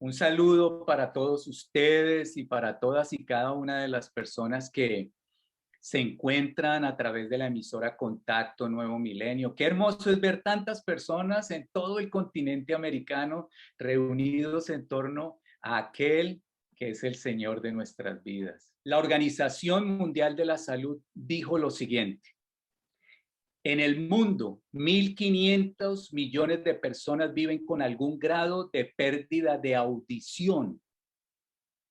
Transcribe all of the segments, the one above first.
Un saludo para todos ustedes y para todas y cada una de las personas que se encuentran a través de la emisora Contacto Nuevo Milenio. Qué hermoso es ver tantas personas en todo el continente americano reunidos en torno a aquel que es el Señor de nuestras vidas. La Organización Mundial de la Salud dijo lo siguiente: en el mundo, 1.500 millones de personas viven con algún grado de pérdida de audición,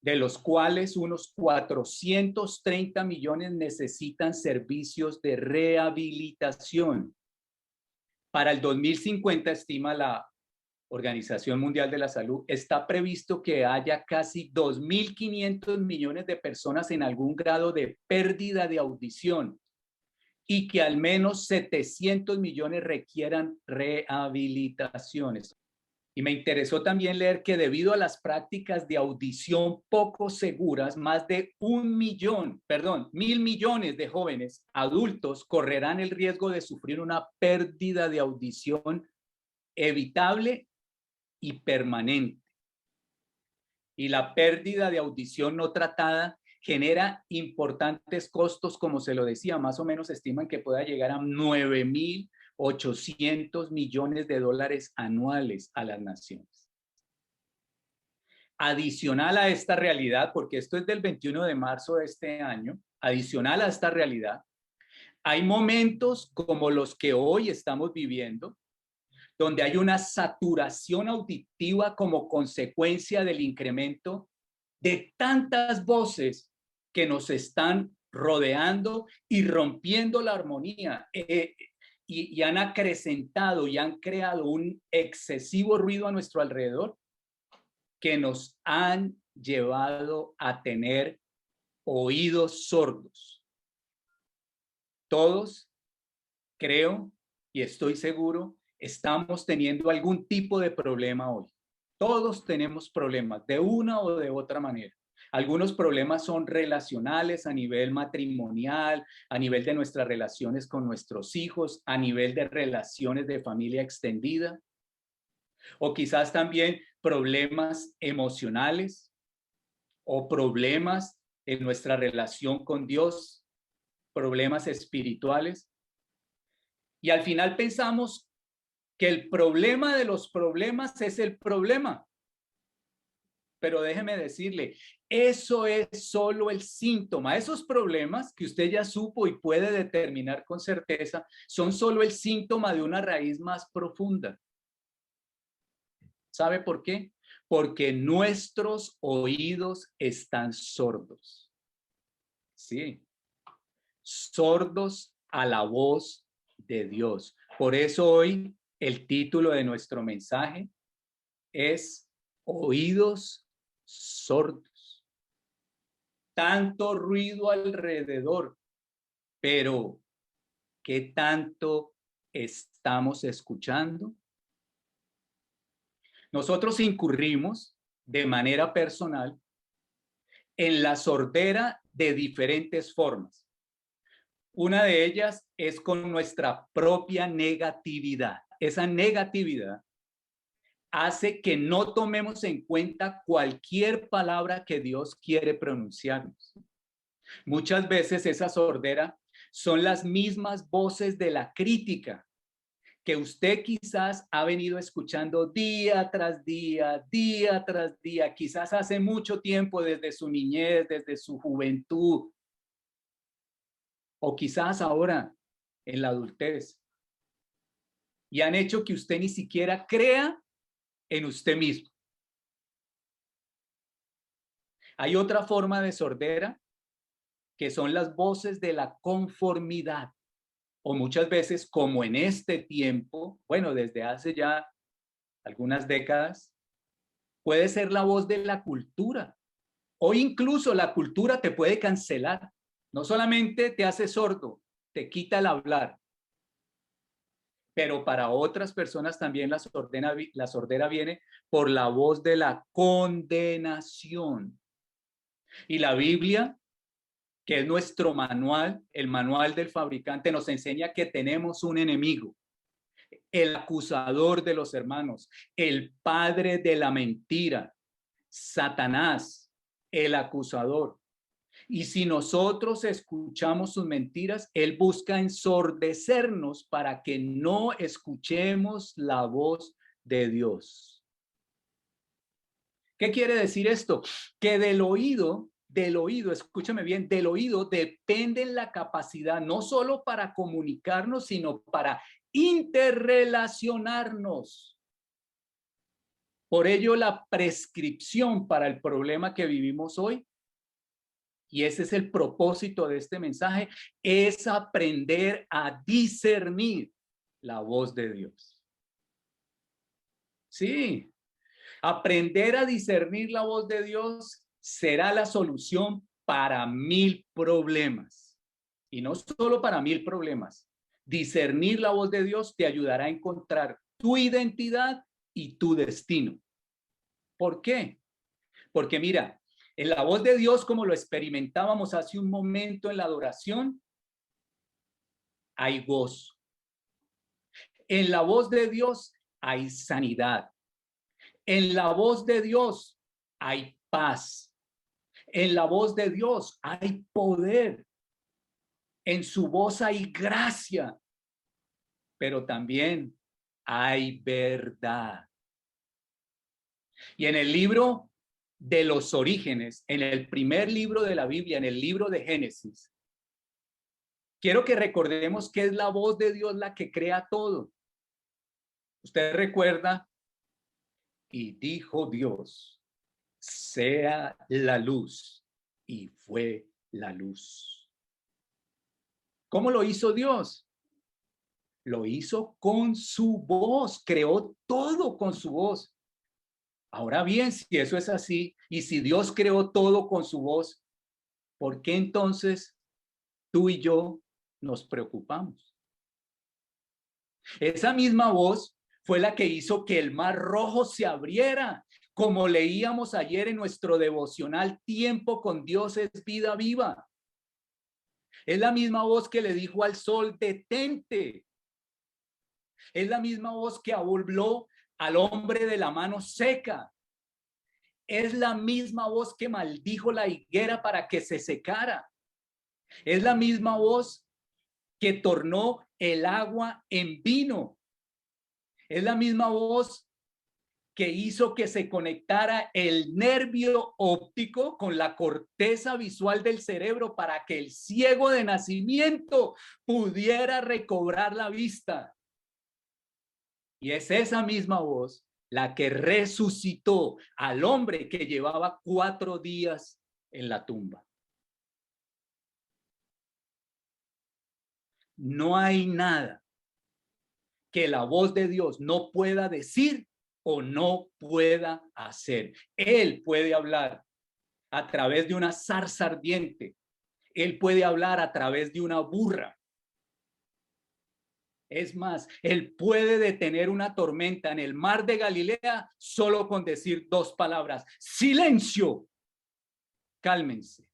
de los cuales unos 430 millones necesitan servicios de rehabilitación. Para el 2050, estima la Organización Mundial de la Salud, está previsto que haya casi 2.500 millones de personas en algún grado de pérdida de audición y que al menos 700 millones requieran rehabilitaciones. Y me interesó también leer que debido a las prácticas de audición poco seguras, más de 1.000 millones de jóvenes adultos correrán el riesgo de sufrir una pérdida de audición evitable y permanente. Y la pérdida de audición no tratada genera importantes costos, como se lo decía, más o menos estiman que pueda llegar a 9.800 millones de dólares anuales a las naciones. Adicional a esta realidad, porque esto es del 21 de marzo de este año, adicional a esta realidad, hay momentos como los que hoy estamos viviendo, donde hay una saturación auditiva como consecuencia del incremento de tantas voces que nos están rodeando y rompiendo la armonía y han acrecentado y han creado un excesivo ruido a nuestro alrededor que nos han llevado a tener oídos sordos. Todos, creo y estoy seguro, estamos teniendo algún tipo de problema hoy. Todos tenemos problemas de una o de otra manera. Algunos problemas son relacionales a nivel matrimonial, a nivel de nuestras relaciones con nuestros hijos, a nivel de relaciones de familia extendida, o quizás también problemas emocionales o problemas en nuestra relación con Dios, problemas espirituales. Y al final pensamos que el problema de los problemas es el problema. Pero déjeme decirle, eso es solo el síntoma. Esos problemas que usted ya supo y puede determinar con certeza son solo el síntoma de una raíz más profunda. ¿Sabe por qué? Porque nuestros oídos están sordos. Sí, sordos a la voz de Dios. Por eso hoy el título de nuestro mensaje es Oídos sordos. Tanto ruido alrededor, pero ¿qué tanto estamos escuchando? Nosotros incurrimos de manera personal en la sordera de diferentes formas. Una de ellas es con nuestra propia negatividad. Esa negatividad hace que no tomemos en cuenta cualquier palabra que Dios quiere pronunciarnos. Muchas veces esa sordera son las mismas voces de la crítica que usted quizás ha venido escuchando día tras día, quizás hace mucho tiempo, desde su niñez, desde su juventud, o quizás ahora en la adultez, y han hecho que usted ni siquiera crea en usted mismo. Hay otra forma de sordera que son las voces de la conformidad, o muchas veces, como en este tiempo, bueno, desde hace ya algunas décadas, puede ser la voz de la cultura. Hoy incluso la cultura te puede cancelar. No solamente te hace sordo, te quita el hablar, pero para otras personas también la sordera viene por la voz de la condenación. Y la Biblia, que es nuestro manual, el manual del fabricante, nos enseña que tenemos un enemigo, el acusador de los hermanos, el padre de la mentira, Satanás, el acusador. Y si nosotros escuchamos sus mentiras, él busca ensordecernos para que no escuchemos la voz de Dios. ¿Qué quiere decir esto? Que del oído, escúchame bien, del oído depende la capacidad no solo para comunicarnos, sino para interrelacionarnos. Por ello, la prescripción para el problema que vivimos hoy, y ese es el propósito de este mensaje, es aprender a discernir la voz de Dios. Sí, aprender a discernir la voz de Dios será la solución para 1000 problemas. Y no solo para 1000 problemas. Discernir la voz de Dios te ayudará a encontrar tu identidad y tu destino. ¿Por qué? Porque mira, en la voz de Dios, como lo experimentábamos hace un momento en la adoración, hay gozo. En la voz de Dios hay sanidad. En la voz de Dios hay paz. En la voz de Dios hay poder. En su voz hay gracia, pero también hay verdad. Y en el libro de los orígenes, en el primer libro de la Biblia, en el libro de Génesis, quiero que recordemos que es la voz de Dios la que crea todo. Usted recuerda, y dijo Dios, sea la luz, y fue la luz. ¿Cómo lo hizo Dios? Lo hizo con su voz, creó todo con su voz. Ahora bien, si eso es así, y si Dios creó todo con su voz, ¿por qué entonces tú y yo nos preocupamos? Esa misma voz fue la que hizo que el mar Rojo se abriera, como leíamos ayer en nuestro devocional, tiempo con Dios es vida viva. Es la misma voz que le dijo al sol, detente. Es la misma voz que habló al hombre de la mano seca. Es la misma voz que maldijo la higuera para que se secara. Es la misma voz que tornó el agua en vino. Es la misma voz que hizo que se conectara el nervio óptico con la corteza visual del cerebro para que el ciego de nacimiento pudiera recobrar la vista. Y es esa misma voz la que resucitó al hombre que llevaba 4 días en la tumba. No hay nada que la voz de Dios no pueda decir o no pueda hacer. Él puede hablar a través de una zarza ardiente. Él puede hablar a través de una burra. Es más, él puede detener una tormenta en el mar de Galilea solo con decir 2 palabras: silencio, cálmense.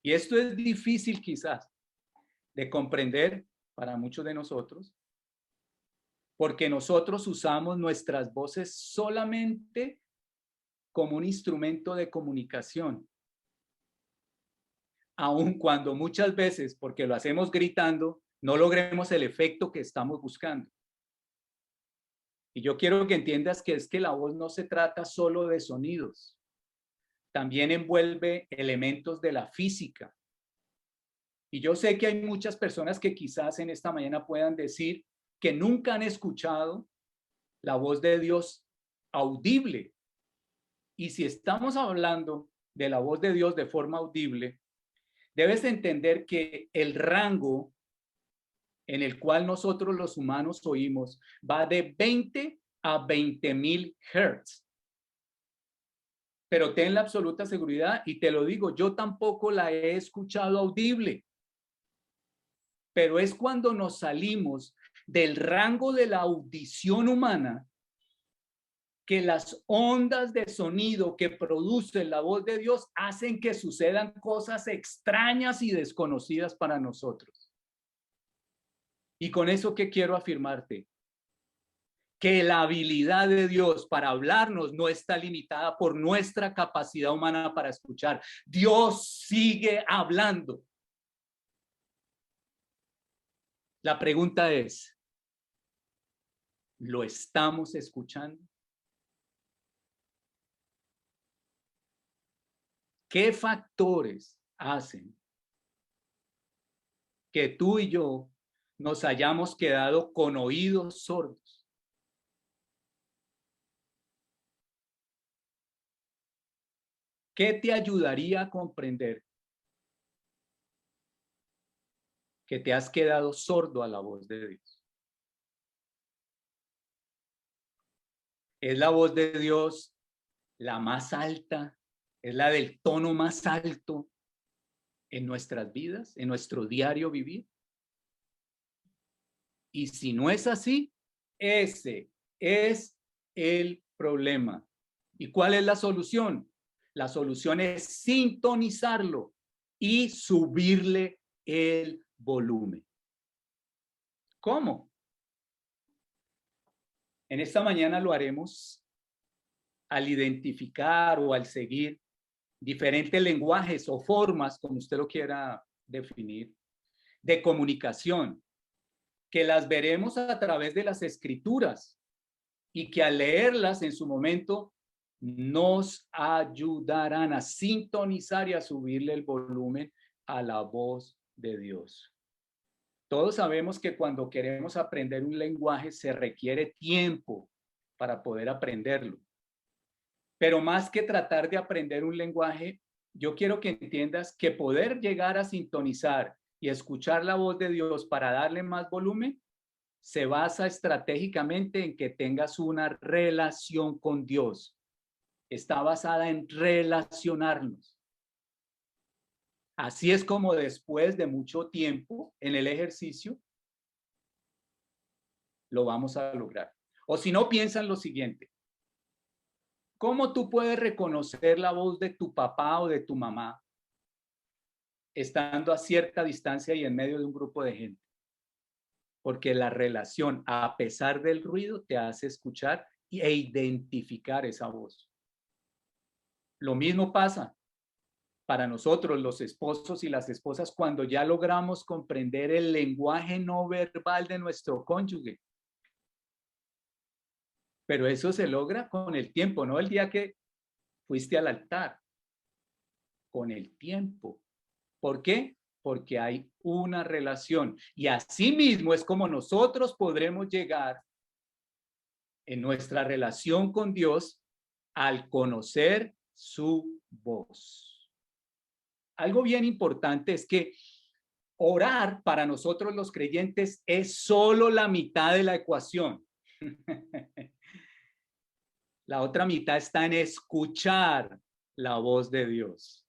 Y esto es difícil quizás de comprender para muchos de nosotros, porque nosotros usamos nuestras voces solamente como un instrumento de comunicación, aun cuando muchas veces, porque lo hacemos gritando, no logremos el efecto que estamos buscando. Y yo quiero que entiendas que es que la voz no se trata solo de sonidos, también envuelve elementos de la física. Y yo sé que hay muchas personas que quizás en esta mañana puedan decir que nunca han escuchado la voz de Dios audible. Y si estamos hablando de la voz de Dios de forma audible, debes entender que el rango en el cual nosotros los humanos oímos va de 20 a 20,000 Hz. Pero ten la absoluta seguridad, y te lo digo, yo tampoco la he escuchado audible. Pero es cuando nos salimos del rango de la audición humana que las ondas de sonido que produce la voz de Dios hacen que sucedan cosas extrañas y desconocidas para nosotros. Y con eso, ¿qué quiero afirmarte? que la habilidad de Dios para hablarnos no está limitada por nuestra capacidad humana para escuchar. Dios sigue hablando. La pregunta es, ¿lo estamos escuchando? ¿Qué factores hacen que tú y yo nos hayamos quedado con oídos sordos? ¿Qué te ayudaría a comprender que te has quedado sordo a la voz de Dios? ¿Es la voz de Dios la más alta? ¿Es la del tono más alto en nuestras vidas, en nuestro diario vivir? Y si no es así, ese es el problema. ¿Y cuál es la solución? La solución es sintonizarlo y subirle el volumen. ¿Cómo? En esta mañana lo haremos al identificar o al seguir diferentes lenguajes o formas, como usted lo quiera definir, de comunicación, que las veremos a través de las escrituras y que al leerlas en su momento nos ayudarán a sintonizar y a subirle el volumen a la voz de Dios. Todos sabemos que cuando queremos aprender un lenguaje se requiere tiempo para poder aprenderlo. Pero más que tratar de aprender un lenguaje, yo quiero que entiendas que poder llegar a sintonizar y escuchar la voz de Dios para darle más volumen se basa estratégicamente en que tengas una relación con Dios. Está basada en relacionarnos. Así es como después de mucho tiempo en el ejercicio lo vamos a lograr. O si no, piensa en lo siguiente. ¿Cómo tú puedes reconocer la voz de tu papá o de tu mamá estando a cierta distancia y en medio de un grupo de gente? Porque la relación, a pesar del ruido, te hace escuchar e identificar esa voz. Lo mismo pasa para nosotros, los esposos y las esposas, cuando ya logramos comprender el lenguaje no verbal de nuestro cónyuge. Pero eso se logra con el tiempo, no el día que fuiste al altar, con el tiempo. ¿Por qué? Porque hay una relación. Y así mismo es como nosotros podremos llegar en nuestra relación con Dios al conocer su voz. Algo bien importante es que orar para nosotros los creyentes es solo la mitad de la ecuación. La otra mitad está en escuchar la voz de Dios.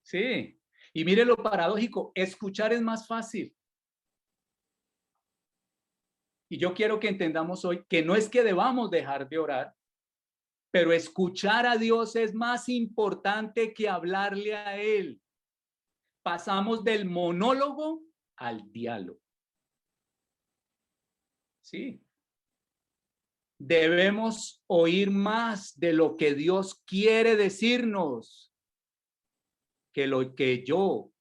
Sí. Y mire lo paradójico, escuchar es más fácil. Y yo quiero que entendamos hoy que no es que debamos dejar de orar, pero escuchar a Dios es más importante que hablarle a Él. Pasamos del monólogo al diálogo. Sí. Debemos oír más de lo que Dios quiere decirnos que lo que yo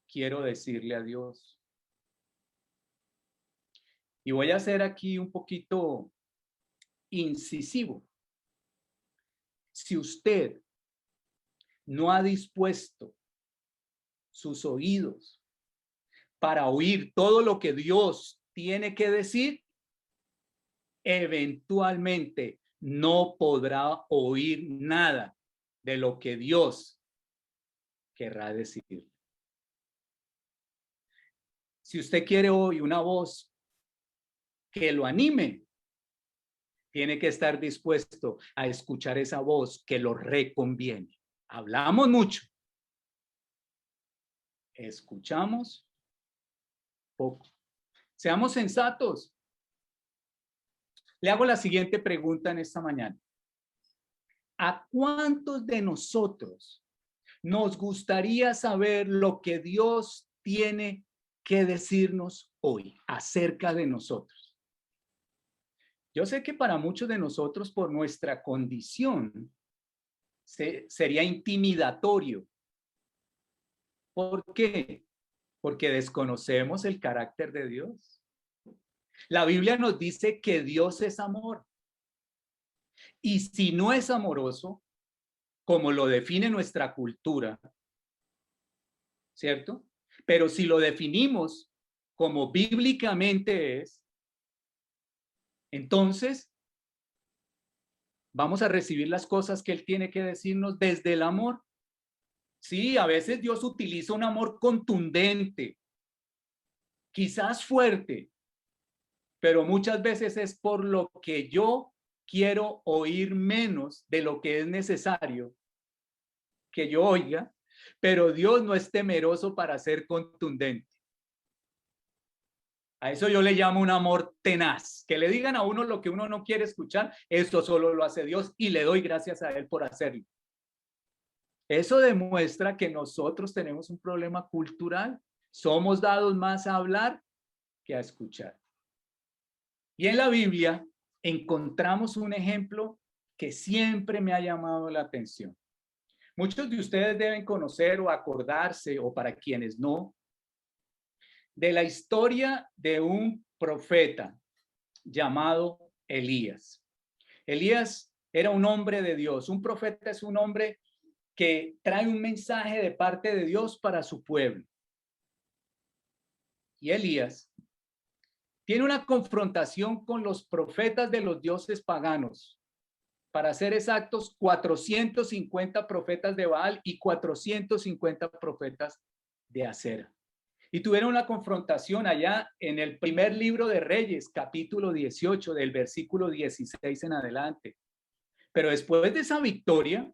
quiero decirle a Dios. Y voy a ser aquí un poquito incisivo. Si usted no ha dispuesto sus oídos para oír todo lo que Dios tiene que decir, eventualmente no podrá oír nada de lo que Dios querrá decir. Si usted quiere hoy una voz que lo anime, tiene que estar dispuesto a escuchar esa voz que lo reconviene. Hablamos mucho, escuchamos poco. Seamos sensatos. Le hago la siguiente pregunta en esta mañana. ¿A cuántos de nosotros nos gustaría saber lo que Dios tiene que decirnos hoy acerca de nosotros? Yo sé que para muchos de nosotros, por nuestra condición, sería intimidatorio. ¿Por qué? Porque desconocemos el carácter de Dios. La Biblia nos dice que Dios es amor. Y si no es amoroso, como lo define nuestra cultura, ¿cierto? Pero si lo definimos como bíblicamente es, entonces vamos a recibir las cosas que Él tiene que decirnos desde el amor. Sí, a veces Dios utiliza un amor contundente, quizás fuerte, pero muchas veces es por lo que yo quiero oír menos de lo que es necesario que yo oiga, pero Dios no es temeroso para ser contundente. A eso yo le llamo un amor tenaz, que le digan a uno lo que uno no quiere escuchar, esto solo lo hace Dios y le doy gracias a Él por hacerlo. Eso demuestra que nosotros tenemos un problema cultural, somos dados más a hablar que a escuchar. Y en la Biblia encontramos un ejemplo que siempre me ha llamado la atención. Muchos de ustedes deben conocer o acordarse, o para quienes no, de la historia de un profeta llamado Elías. Elías era un hombre de Dios. Un profeta es un hombre que trae un mensaje de parte de Dios para su pueblo. Y Elías tiene una confrontación con los profetas de los dioses paganos. Para ser exactos, 450 profetas de Baal y 450 profetas de Acera. Y tuvieron una confrontación allá en el primer libro de Reyes, capítulo 18, del versículo 16 en adelante. Pero después de esa victoria,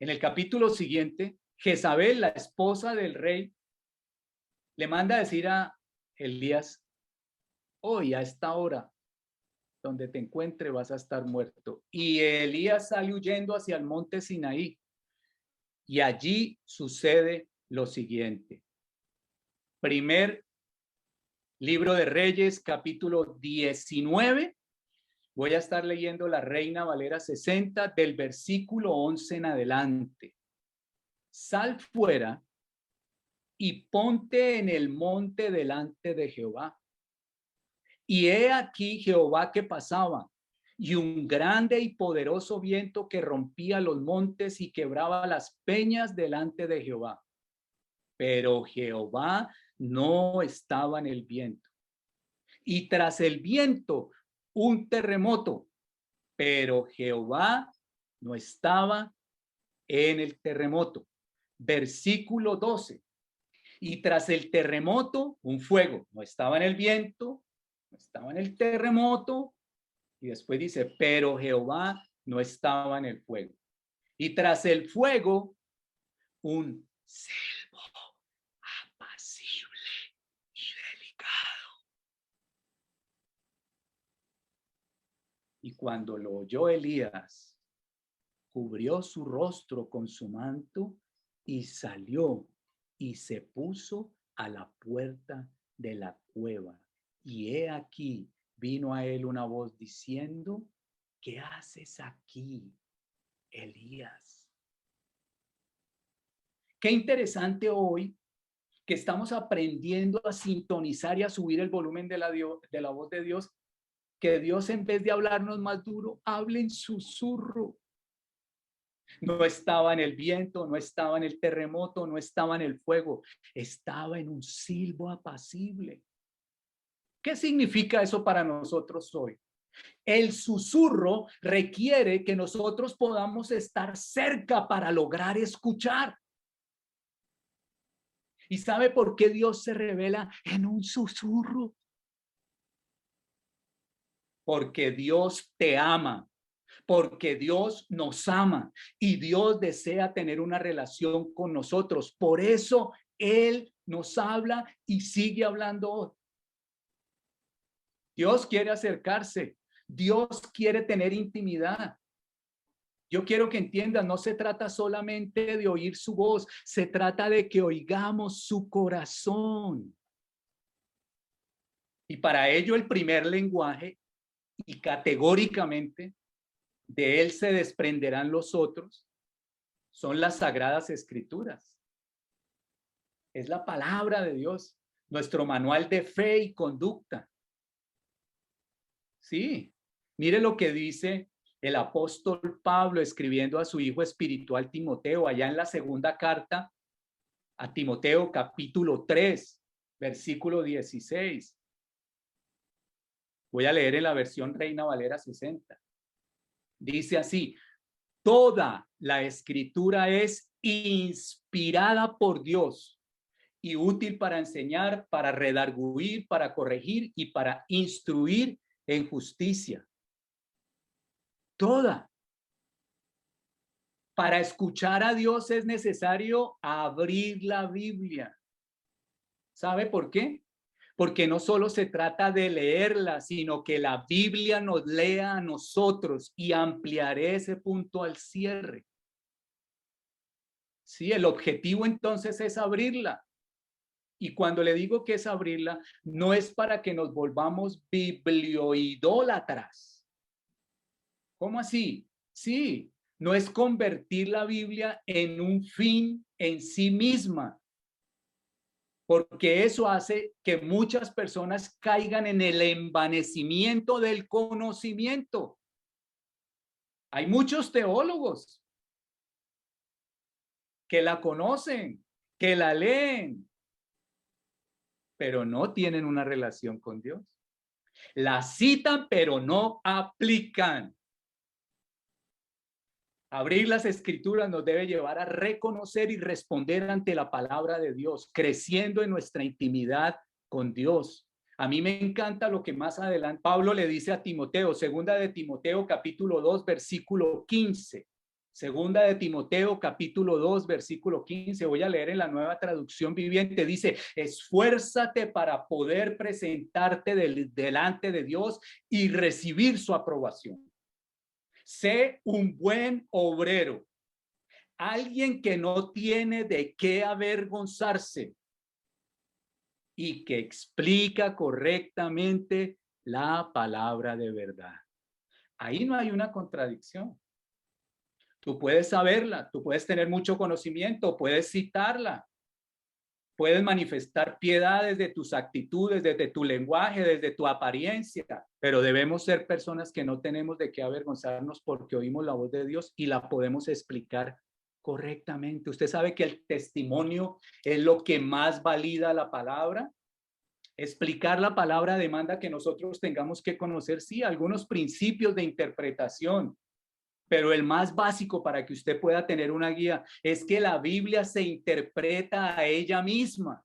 en el capítulo siguiente, Jezabel, la esposa del rey, le manda a decir a Elías: hoy a esta hora donde te encuentre vas a estar muerto. Y Elías sale huyendo hacia el monte Sinaí. Y allí sucede lo siguiente. Primer libro de Reyes, capítulo 19. Voy a estar leyendo la Reina Valera 60 del versículo 11 en adelante. Sal fuera y ponte en el monte delante de Jehová. Y he aquí Jehová que pasaba, y un grande y poderoso viento que rompía los montes y quebraba las peñas delante de Jehová. Pero Jehová no estaba en el viento. Y tras el viento, un terremoto, pero Jehová no estaba en el terremoto. Versículo 12. Y tras el terremoto, un fuego. No estaba en el viento, no estaba en el terremoto. Y después dice, pero Jehová no estaba en el fuego. Y tras el fuego, un silbo apacible y delicado. Y cuando lo oyó Elías, cubrió su rostro con su manto y salió y se puso a la puerta de la cueva. Y he aquí, vino a él una voz diciendo: ¿qué haces aquí, Elías? Qué interesante hoy que estamos aprendiendo a sintonizar y a subir el volumen de la voz de Dios, que Dios, en vez de hablarnos más duro, hable en susurro. No estaba en el viento, no estaba en el terremoto, no estaba en el fuego, estaba en un silbo apacible. ¿Qué significa eso para nosotros hoy? El susurro requiere que nosotros podamos estar cerca para lograr escuchar. ¿Y sabe por qué Dios se revela en un susurro? Porque Dios te ama, porque Dios nos ama y Dios desea tener una relación con nosotros. Por eso Él nos habla y sigue hablando. Dios quiere acercarse, Dios quiere tener intimidad. Yo quiero que entiendan, no se trata solamente de oír su voz, se trata de que oigamos su corazón. Y para ello el primer lenguaje y categóricamente de él se desprenderán los otros, son las Sagradas Escrituras. Es la palabra de Dios, nuestro manual de fe y conducta. Sí, mire lo que dice el apóstol Pablo escribiendo a su hijo espiritual Timoteo, allá en la segunda carta a Timoteo, capítulo 3, versículo 16. Voy a leer en la versión Reina Valera 60. Dice así: toda la escritura es inspirada por Dios y útil para enseñar, para redarguir, para corregir y para instruir en justicia. Toda. Para escuchar a Dios es necesario abrir la Biblia. ¿Sabe por qué? Porque no solo se trata de leerla, sino que la Biblia nos lea a nosotros, y ampliaré ese punto al cierre. Sí, el objetivo entonces es abrirla. Y cuando le digo que es abrirla, no es para que nos volvamos biblioidólatras. ¿Cómo así? Sí, no es convertir la Biblia en un fin en sí misma, porque eso hace que muchas personas caigan en el envanecimiento del conocimiento. Hay muchos teólogos que la conocen, que la leen, pero no tienen una relación con Dios. La citan, pero no aplican. Abrir las escrituras nos debe llevar a reconocer y responder ante la palabra de Dios, creciendo en nuestra intimidad con Dios. A mí me encanta lo que más adelante Pablo le dice a Timoteo, segunda de Timoteo capítulo 2 versículo 15. Segunda de Timoteo capítulo 2 versículo 15. Voy a leer en la Nueva Traducción Viviente. Dice: esfuérzate para poder presentarte delante de Dios y recibir su aprobación. Sé un buen obrero, alguien que no tiene de qué avergonzarse y que explica correctamente la palabra de verdad. Ahí no hay una contradicción. Tú puedes saberla, tú puedes tener mucho conocimiento, puedes citarla, puedes manifestar piedad desde tus actitudes, desde tu lenguaje, desde tu apariencia, pero debemos ser personas que no tenemos de qué avergonzarnos porque oímos la voz de Dios y la podemos explicar correctamente. Usted sabe que el testimonio es lo que más valida la palabra. Explicar la palabra demanda que nosotros tengamos que conocer, sí, algunos principios de interpretación, pero el más básico para que usted pueda tener una guía es que la Biblia se interpreta a ella misma.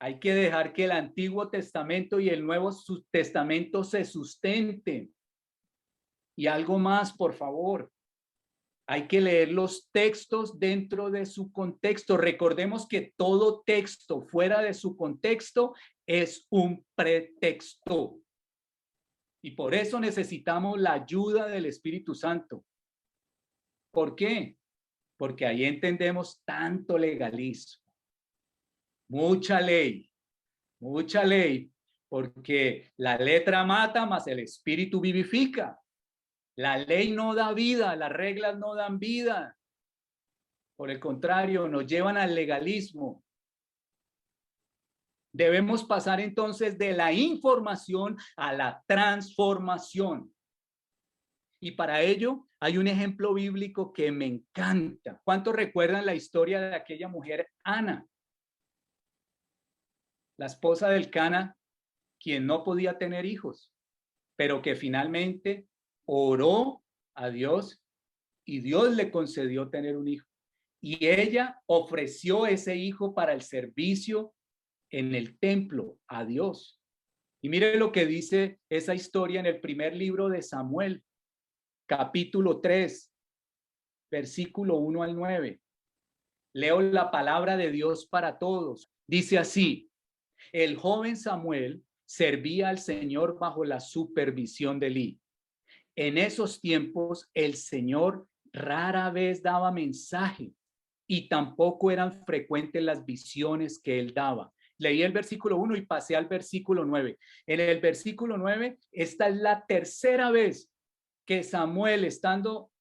Hay que dejar que el Antiguo Testamento y el Nuevo Testamento se sustenten. Y algo más, por favor. Hay que leer los textos dentro de su contexto. Recordemos que todo texto fuera de su contexto es un pretexto. Y por eso necesitamos la ayuda del Espíritu Santo. ¿Por qué? Porque ahí entendemos tanto legalismo, mucha ley, porque la letra mata, mas el Espíritu vivifica. La ley no da vida, las reglas no dan vida. Por el contrario, nos llevan al legalismo. Debemos pasar entonces de la información a la transformación. Y para ello hay un ejemplo bíblico que me encanta. ¿Cuántos recuerdan la historia de aquella mujer, Ana, la esposa del Cana, quien no podía tener hijos, pero que finalmente oró a Dios y Dios le concedió tener un hijo? Y ella ofreció ese hijo para el servicio en el templo a Dios. Y mire lo que dice esa historia en el primer libro de Samuel, capítulo 3, versículo 1 al 9. Leo la palabra de Dios para todos. Dice así: el joven Samuel servía al Señor bajo la supervisión de Elí. En esos tiempos el Señor rara vez daba mensaje y tampoco eran frecuentes las visiones que él daba. Leí el versículo 1 y pasé al versículo 9. En el versículo 9, esta es la tercera vez que Samuel, estando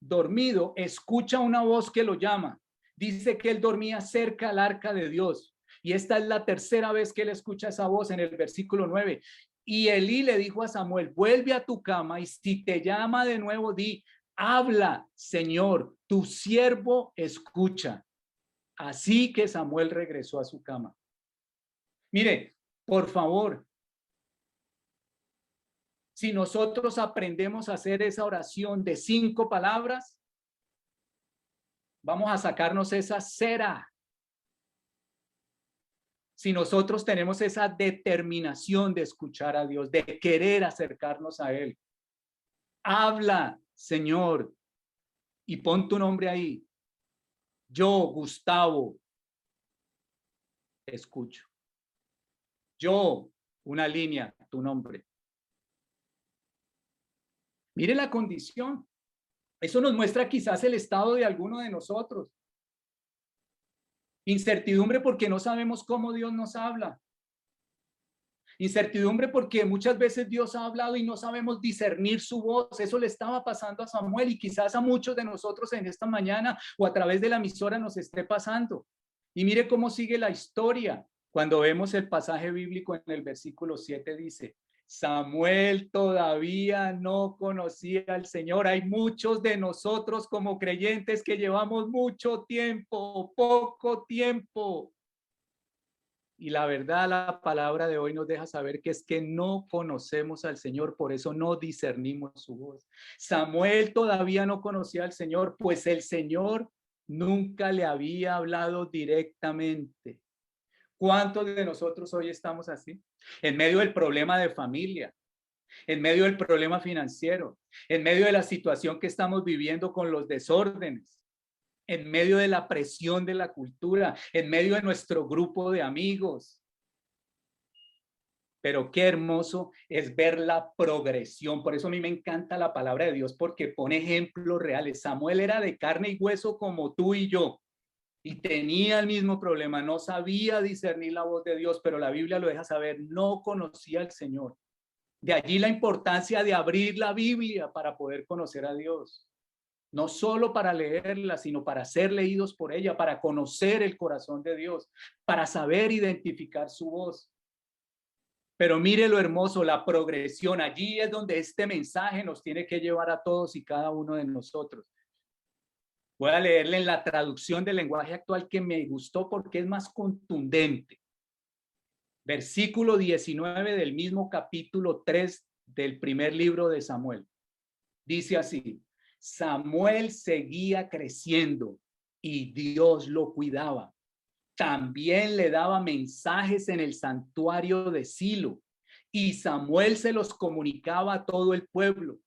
dormido, escucha una voz que lo llama. Dice que él dormía cerca al arca de Dios. Y esta es la tercera vez que él escucha esa voz en el versículo 9. Y Elí le dijo a Samuel, vuelve a tu cama y si te llama de nuevo, di, habla, Señor, tu siervo escucha. Así que Samuel regresó a su cama. Mire, por favor, si nosotros aprendemos a hacer esa oración de 5 palabras, vamos a sacarnos esa cera. Si nosotros tenemos esa determinación de escuchar a Dios, de querer acercarnos a Él, habla, Señor, y pon tu nombre ahí. Yo, Gustavo, escucho. Yo, una línea, tu nombre. Mire la condición. Eso nos muestra quizás el estado de alguno de nosotros. Incertidumbre porque no sabemos cómo Dios nos habla. Incertidumbre porque muchas veces Dios ha hablado y no sabemos discernir su voz. Eso le estaba pasando a Samuel y quizás a muchos de nosotros en esta mañana o a través de la emisora nos esté pasando. Y mire cómo sigue la historia. Cuando vemos el pasaje bíblico en el versículo 7 dice, Samuel todavía no conocía al Señor. Hay muchos de nosotros como creyentes que llevamos mucho tiempo, poco tiempo. Y la verdad, la palabra de hoy nos deja saber que es que no conocemos al Señor, por eso no discernimos su voz. Samuel todavía no conocía al Señor, pues el Señor nunca le había hablado directamente. ¿Cuántos de nosotros hoy estamos así? En medio del problema de familia, en medio del problema financiero, en medio de la situación que estamos viviendo con los desórdenes, en medio de la presión de la cultura, en medio de nuestro grupo de amigos. Pero qué hermoso es ver la progresión. Por eso a mí me encanta la palabra de Dios, porque pone ejemplos reales. Samuel era de carne y hueso como tú y yo, y tenía el mismo problema. No sabía discernir la voz de Dios, pero la Biblia lo deja saber, no conocía al Señor. De allí la importancia de abrir la Biblia para poder conocer a Dios. No solo para leerla, sino para ser leídos por ella, para conocer el corazón de Dios, para saber identificar su voz. Pero mire lo hermoso, la progresión. Allí es donde este mensaje nos tiene que llevar a todos y cada uno de nosotros. Voy a leerle en la traducción del lenguaje actual que me gustó porque es más contundente. Versículo 19 del mismo capítulo 3 del primer libro de Samuel. Dice así, Samuel seguía creciendo y Dios lo cuidaba. También le daba mensajes en el santuario de Silo y Samuel se los comunicaba a todo el pueblo.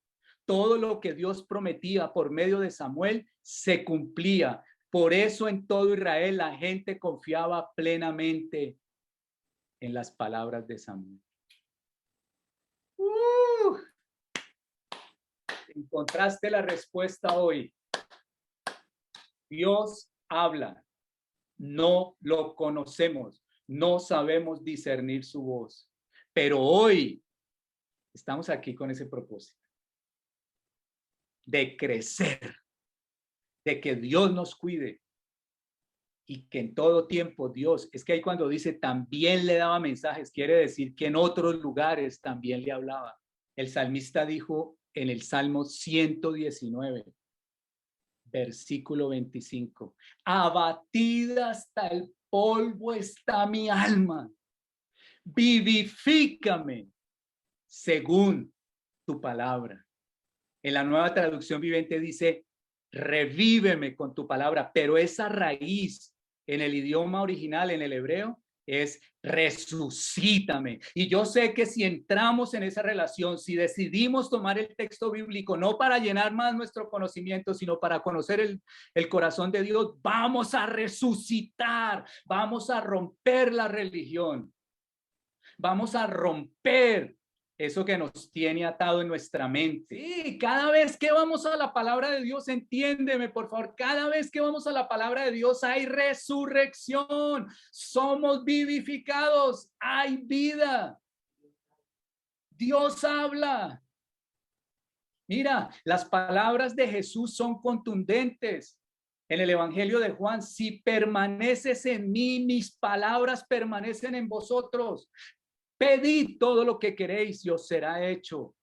Todo lo que Dios prometía por medio de Samuel se cumplía. Por eso en todo Israel la gente confiaba plenamente en las palabras de Samuel. Encontraste la respuesta hoy. Dios habla. No lo conocemos, no sabemos discernir su voz, pero hoy estamos aquí con ese propósito de crecer, de que Dios nos cuide y que en todo tiempo Dios, es que ahí cuando dice también le daba mensajes, quiere decir que en otros lugares también le hablaba. El salmista dijo en el Salmo 119, versículo 25, abatida hasta el polvo está mi alma, vivifícame según tu palabra. En la Nueva Traducción Viviente dice, revíveme con tu palabra, pero esa raíz en el idioma original, en el hebreo, es resucítame. Y yo sé que si entramos en esa relación, si decidimos tomar el texto bíblico, no para llenar más nuestro conocimiento, sino para conocer el corazón de Dios, vamos a resucitar, vamos a romper la religión, vamos a romper Eso que nos tiene atado en nuestra mente. Sí, cada vez que vamos a la palabra de Dios, entiéndeme, por favor, cada vez que vamos a la palabra de Dios hay resurrección, somos vivificados, hay vida. Dios habla. Mira, las palabras de Jesús son contundentes. En el Evangelio de Juan, si permaneces en mí, mis palabras permanecen en vosotros. Pedid todo lo que queréis y os será hecho.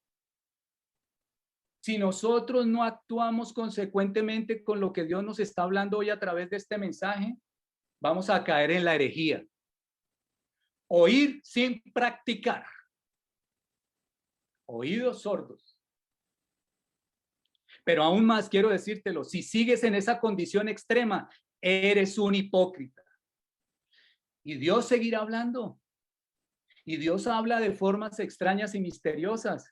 Si nosotros no actuamos consecuentemente con lo que Dios nos está hablando hoy a través de este mensaje, vamos a caer en la herejía. Oír sin practicar. Oídos sordos. Pero aún más quiero decírtelo, si sigues en esa condición extrema, eres un hipócrita. Y Dios seguirá hablando. Y Dios habla de formas extrañas y misteriosas.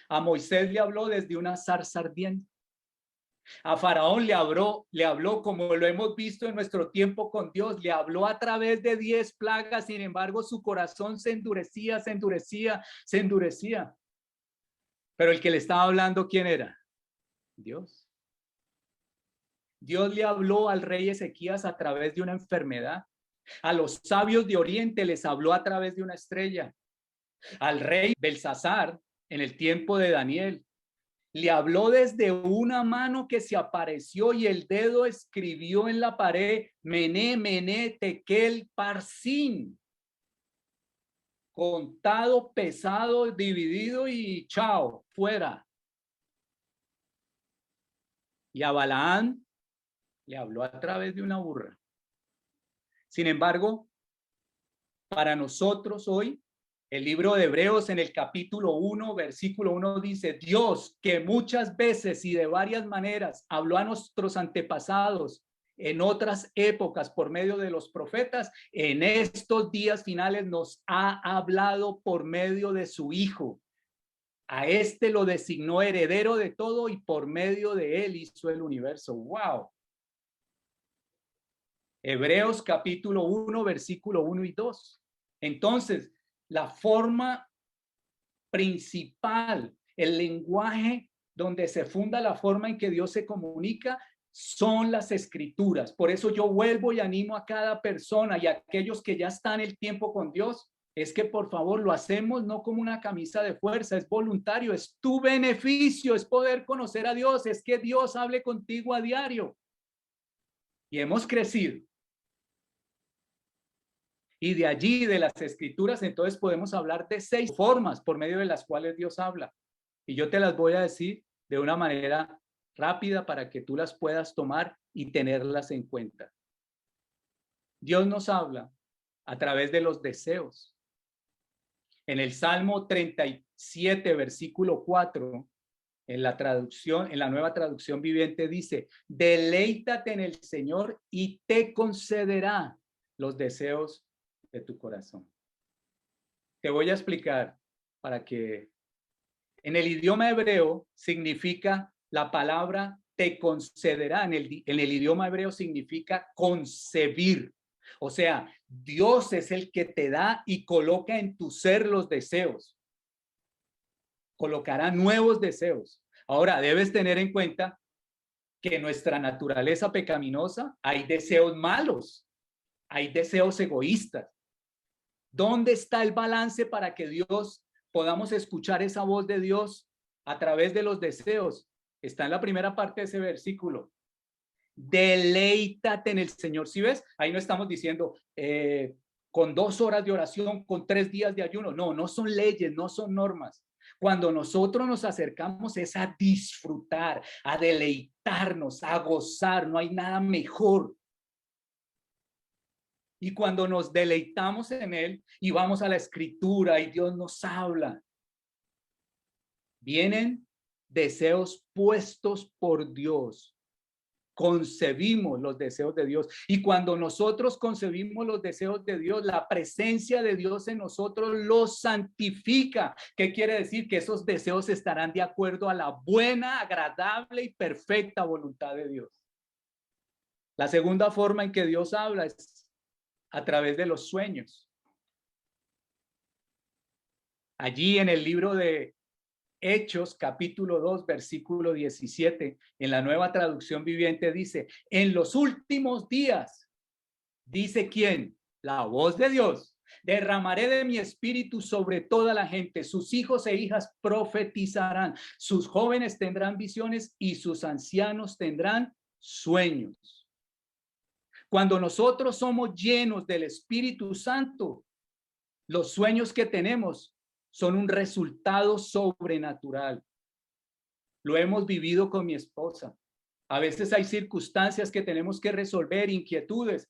A Moisés le habló desde una zarza ardiente. A Faraón le habló como lo hemos visto en nuestro tiempo con Dios, le habló a través de 10 plagas, sin embargo su corazón se endurecía. Pero el que le estaba hablando, ¿quién era? Dios. Dios le habló al rey Ezequías a través de una enfermedad. A los sabios de Oriente les habló a través de una estrella. Al rey Belsasar, en el tiempo de Daniel, le habló desde una mano que se apareció y el dedo escribió en la pared, Mené, Mené, Tekel, Parsin. Contado, pesado, dividido y chao, fuera. Y a Balaán le habló a través de una burra. Sin embargo, para nosotros hoy, el libro de Hebreos en el capítulo 1, versículo 1 dice, Dios que muchas veces y de varias maneras habló a nuestros antepasados en otras épocas por medio de los profetas, en estos días finales nos ha hablado por medio de su Hijo. A este lo designó heredero de todo y por medio de él hizo el universo. ¡Wow! Hebreos capítulo 1, versículo 1 y 2. Entonces, la forma principal, el lenguaje donde se funda la forma en que Dios se comunica, son las escrituras. Por eso yo vuelvo y animo a cada persona y a aquellos que ya están el tiempo con Dios, es que por favor lo hacemos no como una camisa de fuerza, es voluntario, es tu beneficio, es poder conocer a Dios, es que Dios hable contigo a diario. Y hemos crecido. Y de allí, de las escrituras, entonces podemos hablar de 6 formas por medio de las cuales Dios habla. Y yo te las voy a decir de una manera rápida para que tú las puedas tomar y tenerlas en cuenta. Dios nos habla a través de los deseos. En el Salmo 37, versículo 4, en la nueva traducción viviente dice, deleítate en el Señor y te concederá los deseos de tu corazón. Te voy a explicar para que en el idioma hebreo significa la palabra te concederá. En el idioma hebreo significa concebir. O sea, Dios es el que te da y coloca en tu ser los deseos. Colocará nuevos deseos. Ahora, debes tener en cuenta que en nuestra naturaleza pecaminosa hay deseos malos, hay deseos egoístas. ¿Dónde está el balance para que Dios podamos escuchar esa voz de Dios a través de los deseos? Está en la primera parte de ese versículo. Deleítate en el Señor. ¿Sí ves? Ahí no estamos diciendo con 2 horas de oración, con 3 días de ayuno. No, no son leyes, no son normas. Cuando nosotros nos acercamos es a disfrutar, a deleitarnos, a gozar. No hay nada mejor. Y cuando nos deleitamos en él y vamos a la escritura y Dios nos habla, vienen deseos puestos por Dios. Concebimos los deseos de Dios. Y cuando nosotros concebimos los deseos de Dios, la presencia de Dios en nosotros los santifica. ¿Qué quiere decir? Que esos deseos estarán de acuerdo a la buena, agradable y perfecta voluntad de Dios. La segunda forma en que Dios habla es a través de los sueños. Allí en el libro de Hechos, capítulo 2, versículo 17, en la Nueva Traducción Viviente dice, en los últimos días, dice quién, la voz de Dios, derramaré de mi espíritu sobre toda la gente, sus hijos e hijas profetizarán, sus jóvenes tendrán visiones y sus ancianos tendrán sueños. Cuando nosotros somos llenos del Espíritu Santo, los sueños que tenemos son un resultado sobrenatural. Lo hemos vivido con mi esposa. A veces hay circunstancias que tenemos que resolver, inquietudes.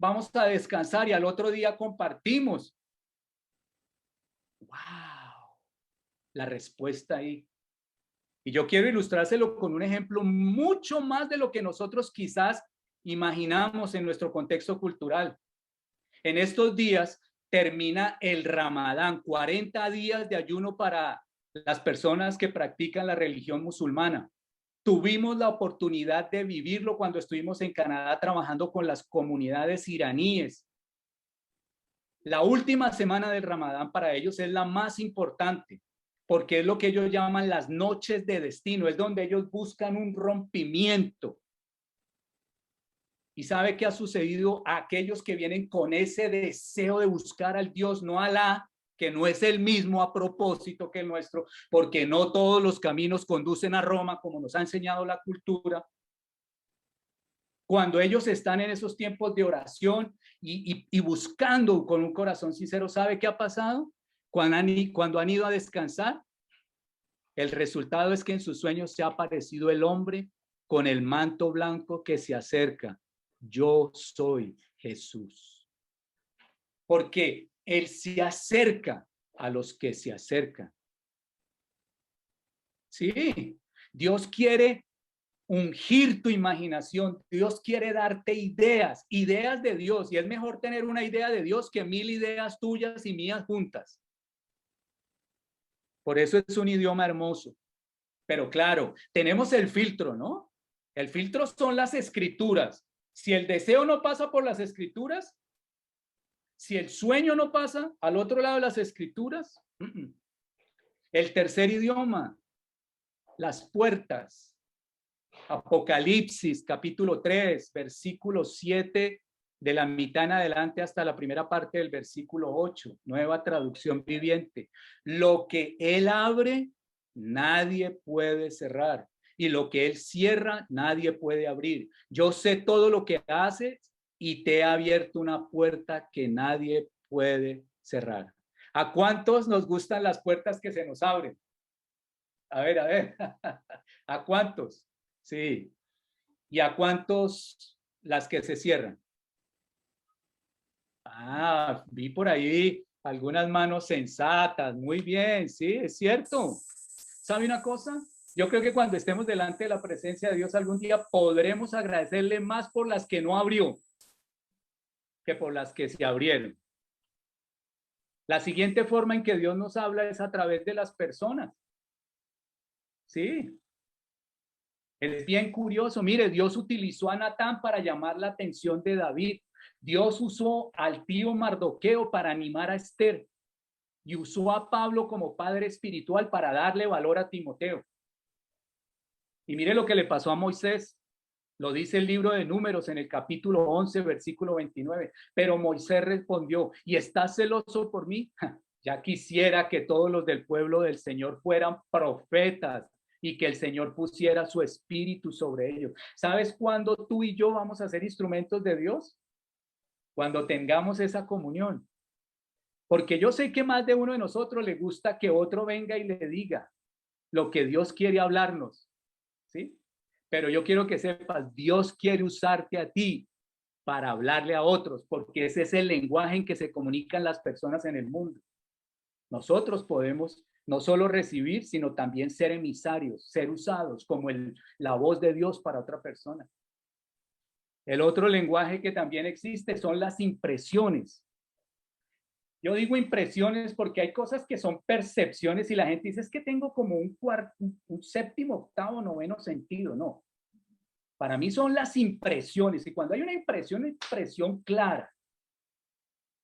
Vamos a descansar y al otro día compartimos. ¡Wow! La respuesta ahí. Y yo quiero ilustrárselo con un ejemplo mucho más de lo que nosotros quizás imaginamos en nuestro contexto cultural. En estos días termina el Ramadán, 40 días de ayuno para las personas que practican la religión musulmana. Tuvimos la oportunidad de vivirlo cuando estuvimos en Canadá trabajando con las comunidades iraníes. La última semana del Ramadán para ellos es la más importante, porque es lo que ellos llaman las noches de destino, es donde ellos buscan un rompimiento. ¿Y sabe qué ha sucedido a aquellos que vienen con ese deseo de buscar al Dios, no Alá, que no es el mismo a propósito que el nuestro, porque no todos los caminos conducen a Roma, como nos ha enseñado la cultura? Cuando ellos están en esos tiempos de oración y buscando con un corazón sincero, ¿sabe qué ha pasado? Cuando han ido a descansar, el resultado es que en sus sueños se ha aparecido el hombre con el manto blanco que se acerca. Yo soy Jesús. Porque Él se acerca a los que se acercan. Sí, Dios quiere ungir tu imaginación. Dios quiere darte ideas de Dios. Y es mejor tener una idea de Dios que 1000 ideas tuyas y mías juntas. Por eso es un idioma hermoso. Pero claro, tenemos el filtro, ¿no? El filtro son las escrituras. Si el deseo no pasa por las escrituras, si el sueño no pasa al otro lado de las escrituras, el tercer idioma, las puertas. Apocalipsis, capítulo 3, versículo 7, de la mitad en adelante hasta la primera parte del versículo 8, Nueva Traducción Viviente. Lo que Él abre, nadie puede cerrar. Y lo que Él cierra, nadie puede abrir. Yo sé todo lo que haces y te he abierto una puerta que nadie puede cerrar. ¿A cuántos nos gustan las puertas que se nos abren? A ver. ¿A cuántos? Sí. ¿Y a cuántos las que se cierran? Ah, vi por ahí algunas manos sensatas. Muy bien, sí, es cierto. ¿Sabe una cosa? Yo creo que cuando estemos delante de la presencia de Dios algún día podremos agradecerle más por las que no abrió que por las que se abrieron. La siguiente forma en que Dios nos habla es a través de las personas. Sí. Es bien curioso. Mire, Dios utilizó a Natán para llamar la atención de David. Dios usó al tío Mardoqueo para animar a Esther y usó a Pablo como padre espiritual para darle valor a Timoteo. Y mire lo que le pasó a Moisés. Lo dice el libro de Números en el capítulo 11, versículo 29. Pero Moisés respondió, ¿y estás celoso por mí? Ya quisiera que todos los del pueblo del Señor fueran profetas y que el Señor pusiera su espíritu sobre ellos. ¿Sabes cuándo tú y yo vamos a ser instrumentos de Dios? Cuando tengamos esa comunión. Porque yo sé que más de uno de nosotros le gusta que otro venga y le diga lo que Dios quiere hablarnos, ¿sí? Pero yo quiero que sepas, Dios quiere usarte a ti para hablarle a otros, porque ese es el lenguaje en que se comunican las personas en el mundo. Nosotros podemos no solo recibir, sino también ser emisarios, ser usados como la voz de Dios para otra persona. El otro lenguaje que también existe son las impresiones. Yo digo impresiones porque hay cosas que son percepciones y la gente dice, es que tengo como un séptimo, octavo, noveno sentido. No, para mí son las impresiones y cuando hay una impresión clara,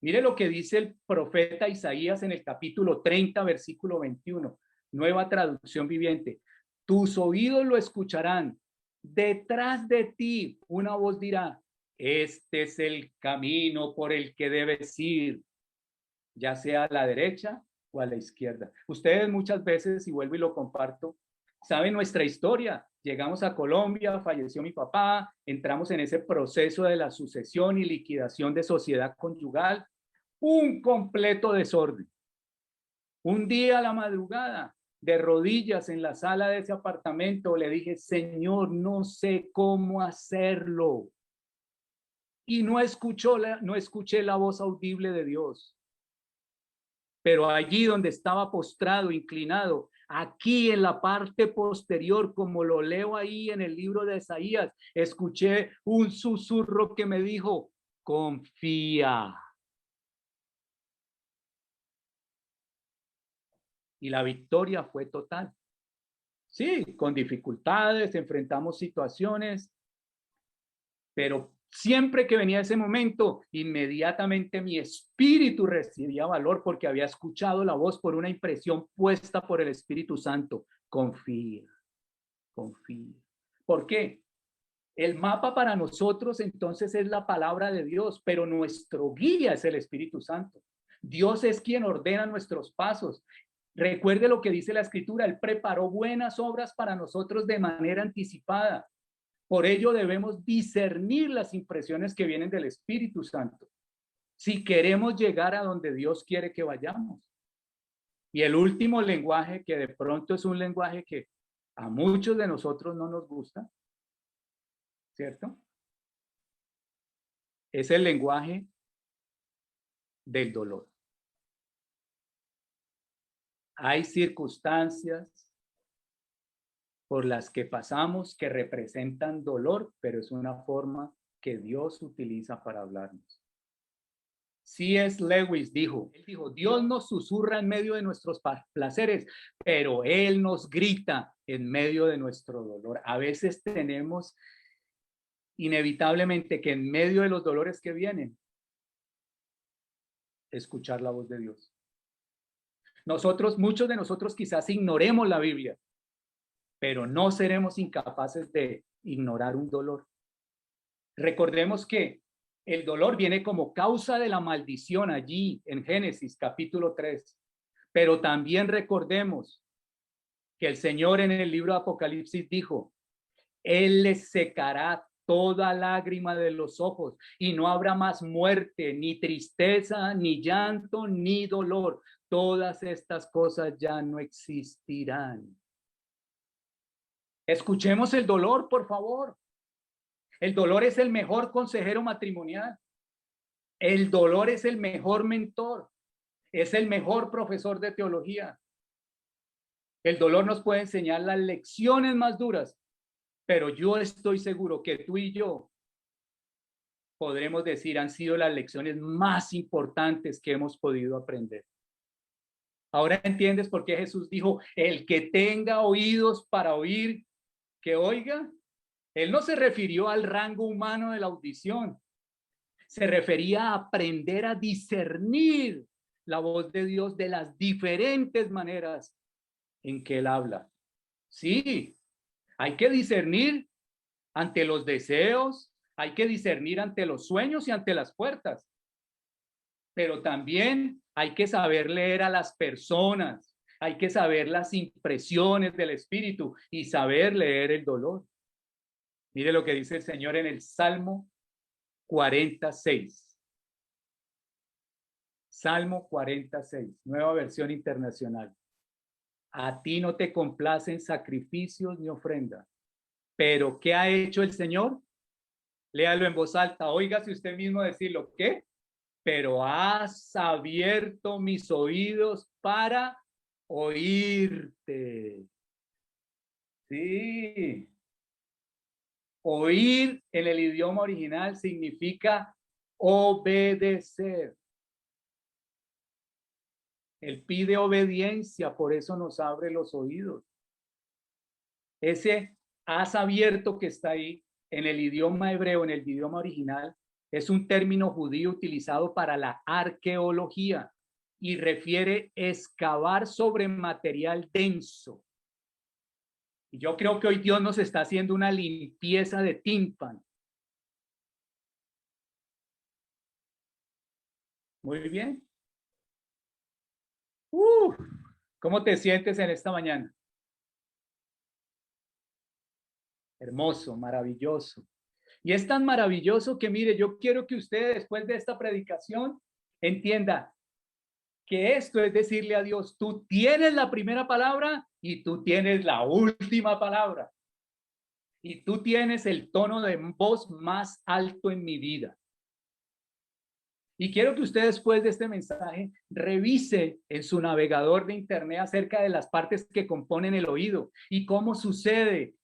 Mire lo que dice el profeta Isaías en el capítulo 30, versículo 21, nueva traducción viviente. Tus oídos lo escucharán. Detrás de ti una voz dirá, este es el camino por el que debes ir, ya sea a la derecha o a la izquierda. Ustedes muchas veces, y vuelvo y lo comparto, saben nuestra historia. Llegamos a Colombia, falleció mi papá, entramos en ese proceso de la sucesión y liquidación de sociedad conyugal, un completo desorden. Un día a la madrugada, de rodillas en la sala de ese apartamento, le dije, Señor, no sé cómo hacerlo. Y no escuché la voz audible de Dios. Pero allí donde estaba postrado, inclinado, aquí en la parte posterior, como lo leo ahí en el libro de Isaías, escuché un susurro que me dijo, confía. Y la victoria fue total. Sí, con dificultades, enfrentamos situaciones, pero siempre que venía ese momento, inmediatamente mi espíritu recibía valor porque había escuchado la voz por una impresión puesta por el Espíritu Santo. Confía, confía. ¿Por qué? El mapa para nosotros entonces es la palabra de Dios, pero nuestro guía es el Espíritu Santo. Dios es quien ordena nuestros pasos. Recuerde lo que dice la Escritura, Él preparó buenas obras para nosotros de manera anticipada. Por ello debemos discernir las impresiones que vienen del Espíritu Santo, si queremos llegar a donde Dios quiere que vayamos. Y el último lenguaje, que de pronto es un lenguaje que a muchos de nosotros no nos gusta, ¿cierto? Es el lenguaje del dolor. Hay circunstancias por las que pasamos que representan dolor, pero es una forma que Dios utiliza para hablarnos. C.S. Lewis dijo, Dios nos susurra en medio de nuestros placeres, pero Él nos grita en medio de nuestro dolor. A veces tenemos inevitablemente que en medio de los dolores que vienen, escuchar la voz de Dios. Muchos de nosotros quizás ignoremos la Biblia, pero no seremos incapaces de ignorar un dolor. Recordemos que el dolor viene como causa de la maldición allí en Génesis capítulo 3, pero también recordemos que el Señor en el libro de Apocalipsis dijo, Él les secará toda lágrima de los ojos y no habrá más muerte, ni tristeza, ni llanto, ni dolor. Todas estas cosas ya no existirán. Escuchemos el dolor, por favor. El dolor es el mejor consejero matrimonial. El dolor es el mejor mentor. Es el mejor profesor de teología. El dolor nos puede enseñar las lecciones más duras, pero yo estoy seguro que tú y yo podremos decir han sido las lecciones más importantes que hemos podido aprender. Ahora entiendes por qué Jesús dijo, el que tenga oídos para oír, que oiga. Él no se refirió al rango humano de la audición, se refería a aprender a discernir la voz de Dios de las diferentes maneras en que Él habla. Sí, hay que discernir ante los deseos, hay que discernir ante los sueños y ante las puertas, pero también hay que saber leer a las personas, hay que saber las impresiones del espíritu y saber leer el dolor. Mire lo que dice el Señor en el Salmo 46. Salmo 46, nueva versión internacional. A ti no te complacen sacrificios ni ofrendas, pero ¿qué ha hecho el Señor? Léalo en voz alta, óigase usted mismo decirlo, ¿qué? Pero has abierto mis oídos para oírte. Sí. Oír en el idioma original significa obedecer. Él pide obediencia, por eso nos abre los oídos. Ese has abierto que está ahí en el idioma hebreo, en el idioma original, es un término judío utilizado para la arqueología y refiere excavar sobre material denso. Y yo creo que hoy Dios nos está haciendo una limpieza de tímpano. Muy bien. ¿Cómo te sientes en esta mañana? Hermoso, maravilloso. Y es tan maravilloso que, mire, yo quiero que usted después de esta predicación entienda que esto es decirle a Dios, tú tienes la primera palabra y tú tienes la última palabra. Y tú tienes el tono de voz más alto en mi vida. Y quiero que usted después de este mensaje revise en su navegador de internet acerca de las partes que componen el oído y cómo sucede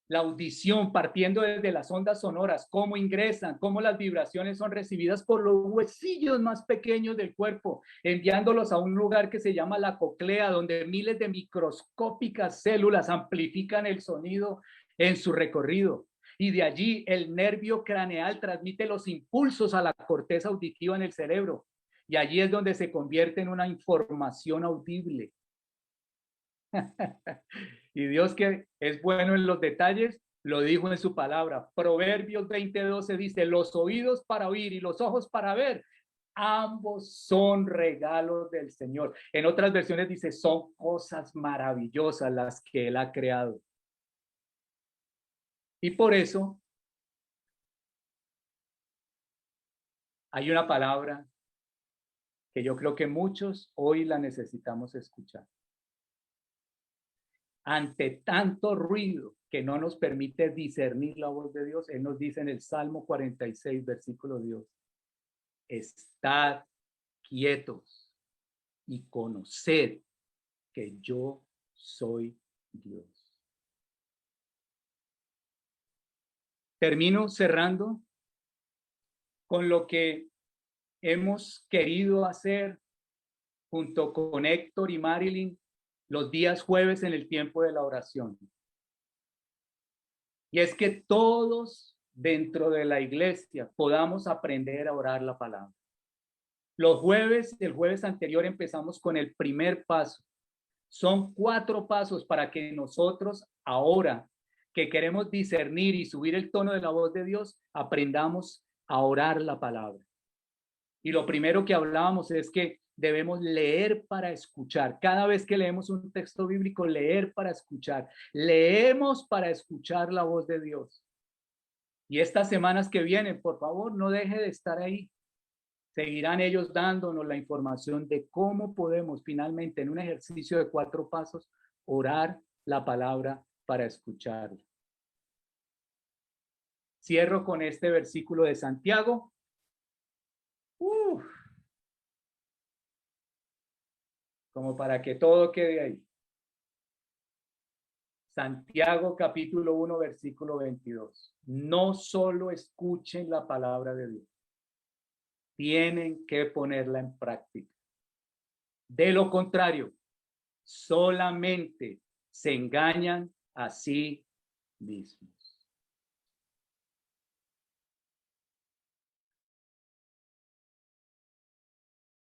la audición partiendo desde las ondas sonoras, cómo ingresan, cómo las vibraciones son recibidas por los huesillos más pequeños del cuerpo, enviándolos a un lugar que se llama la cóclea, donde miles de microscópicas células amplifican el sonido en su recorrido. Y de allí el nervio craneal transmite los impulsos a la corteza auditiva en el cerebro. Y allí es donde se convierte en una información audible. Y Dios, que es bueno en los detalles, lo dijo en su palabra. Proverbios 20:12 dice, los oídos para oír y los ojos para ver, ambos son regalos del Señor. En otras versiones dice, son cosas maravillosas las que Él ha creado. Y por eso hay una palabra que yo creo que muchos hoy la necesitamos escuchar. Ante tanto ruido que no nos permite discernir la voz de Dios, Él nos dice en el Salmo 46, versículo 2, estad quietos y conoced que yo soy Dios. Termino cerrando con lo que hemos querido hacer junto con Héctor y Marilyn los días jueves en el tiempo de la oración. Y es que todos dentro de la iglesia podamos aprender a orar la palabra. Los jueves, el jueves anterior empezamos con el primer paso. Son 4 pasos para que nosotros ahora que queremos discernir y subir el tono de la voz de Dios, aprendamos a orar la palabra. Y lo primero que hablábamos es que debemos leer para escuchar. Cada vez que leemos un texto bíblico, leer para escuchar. Leemos para escuchar la voz de Dios. Y estas semanas que vienen, por favor, no deje de estar ahí. Seguirán ellos dándonos la información de cómo podemos finalmente, en un ejercicio de 4 pasos, orar la palabra para escucharla. Cierro con este versículo de Santiago. Como para que todo quede ahí. Santiago capítulo 1, versículo 22. No solo escuchen la palabra de Dios, tienen que ponerla en práctica. De lo contrario, solamente se engañan a sí mismos.